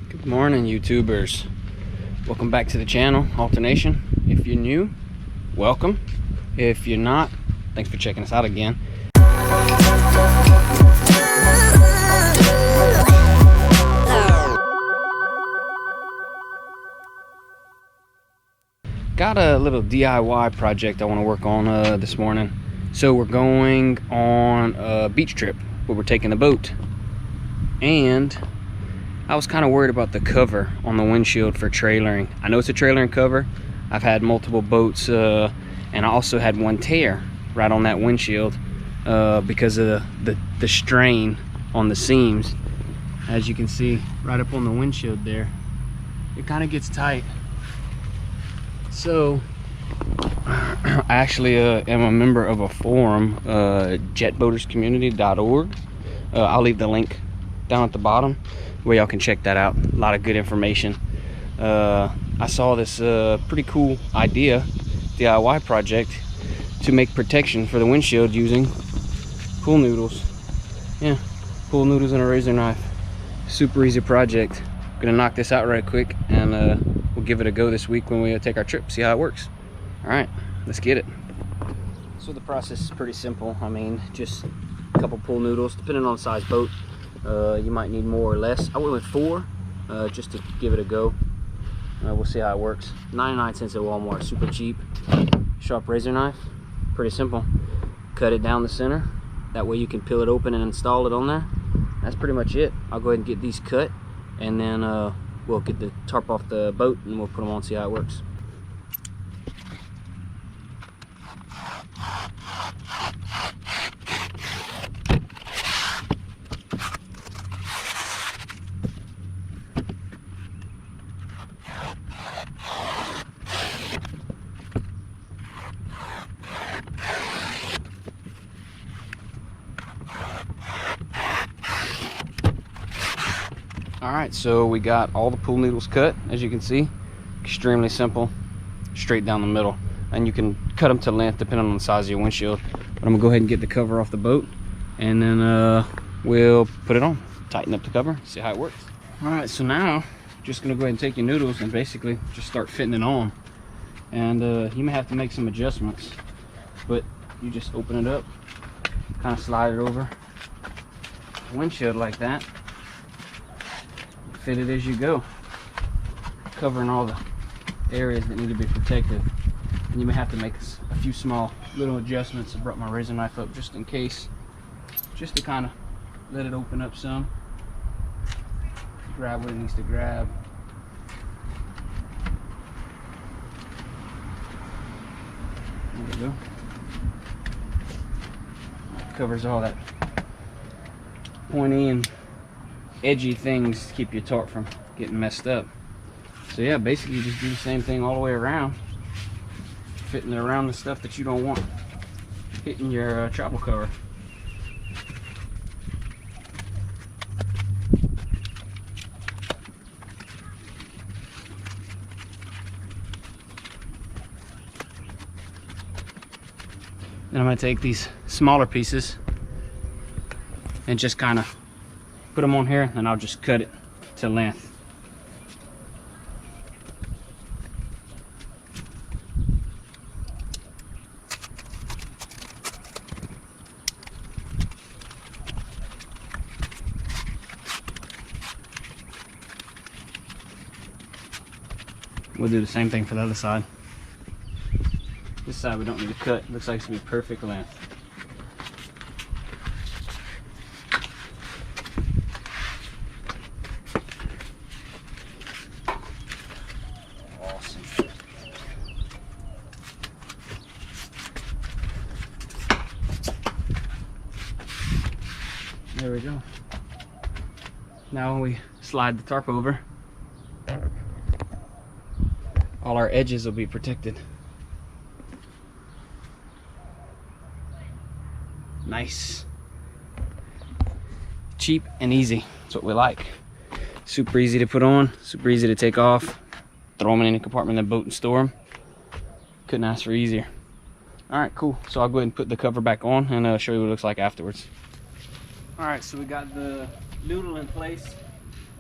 Good morning, YouTubers. Welcome back to the channel, Alternation. If you're new, welcome. If you're not, thanks for checking us out again. Got a little DIY project I want to work on this morning. So we're going on a beach trip where we're taking the boat. And I was kind of worried about the cover on the windshield for trailering. I know it's a trailering cover. I've had multiple boats and I also had one tear right on that windshield because of the strain on the seams. As you can see right up on the windshield there, it kind of gets tight. So I actually am a member of a forum, jetboaterscommunity.org. I'll leave the link down at the bottom where y'all can check that out. A lot of good information. I saw this pretty cool idea, DIY project, to make protection for the windshield using pool noodles. Yeah, pool noodles and a razor knife. Super easy project. Gonna knock this out right quick and we'll give it a go this week when we take our trip, see how it works. All right, let's get it. So the process is pretty simple. I mean, just a couple pool noodles, depending on the size boat. You might need more or less. I went with 4 just to give it a go. We'll see how it works. 99 cents at Walmart, super cheap. Sharp razor knife, pretty simple. Cut it down the center. That way you can peel it open and install it on there. That's pretty much it. I'll go ahead and get these cut, and then we'll get the tarp off the boat and we'll put them on, see how it works. Alright, so we got all the pool noodles cut, as you can see. Extremely simple, straight down the middle. And you can cut them to length depending on the size of your windshield. But I'm gonna go ahead and get the cover off the boat, and then we'll put it on. Tighten up the cover, see how it works. Alright, so now, just gonna go ahead and take your noodles and basically just start fitting it on. And you may have to make some adjustments, but you just open it up, kind of slide it over the windshield like that. Fit it as you go, covering all the areas that need to be protected. And you may have to make a few small little adjustments. I brought my razor knife up just in case, just to kind of let it open up some, grab what it needs to grab. There we go. Covers all that pointy and edgy things to keep your tarp from getting messed up. So yeah, basically you just do the same thing all the way around, fitting it around the stuff that you don't want hitting your travel cover. Then I'm going to take these smaller pieces and just kind of put them on here, and I'll just cut it to length. We'll do the same thing for the other side. This side we don't need to cut. Looks like it's gonna be perfect length. There we go. Now when we slide the tarp over, all our edges will be protected. Nice. Cheap and easy. That's what we like. Super easy to put on, super easy to take off. Throw them in any compartment of the boat and store them. Couldn't ask for easier. All right, cool. So I'll go ahead and put the cover back on and show you what it looks like afterwards. All right, so we got the noodle in place.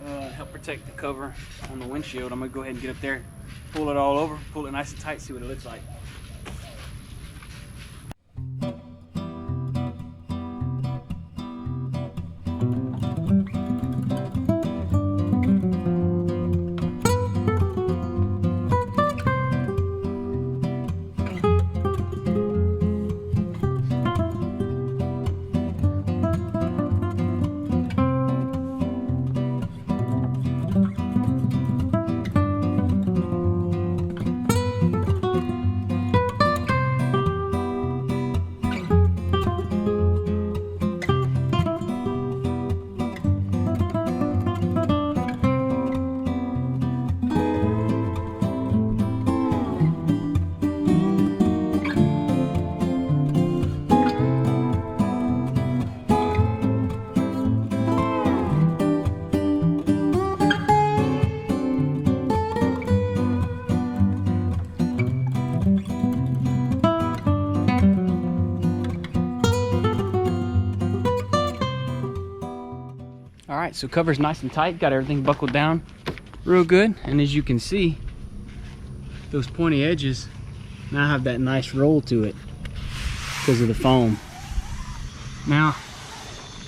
help protect the cover on the windshield. I'm gonna go ahead and get up there, pull it all over, pull it nice and tight, see what it looks like. All right, so cover's nice and tight, got everything buckled down real good. And as you can see, those pointy edges now have that nice roll to it because of the foam. Now,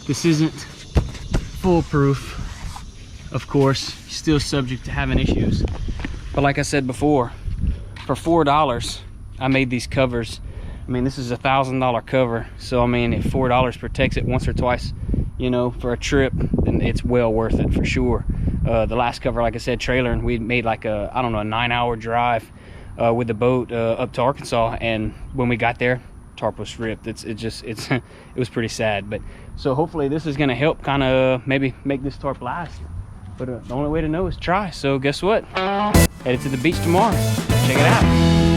this isn't foolproof, of course, still subject to having issues. But like I said before, for $4, I made these covers. I mean, this is a $1,000 cover. So I mean, if $4 protects it once or twice, you know, for a trip, then it's well worth it for sure. The last cover, like I said, trailer, and we made like a, I don't know, a 9-hour drive with the boat up to Arkansas. And when we got there, tarp was ripped. It was pretty sad. But so hopefully this is gonna help kind of maybe make this tarp last. But the only way to know is try. So guess what? Headed to the beach tomorrow. Check it out.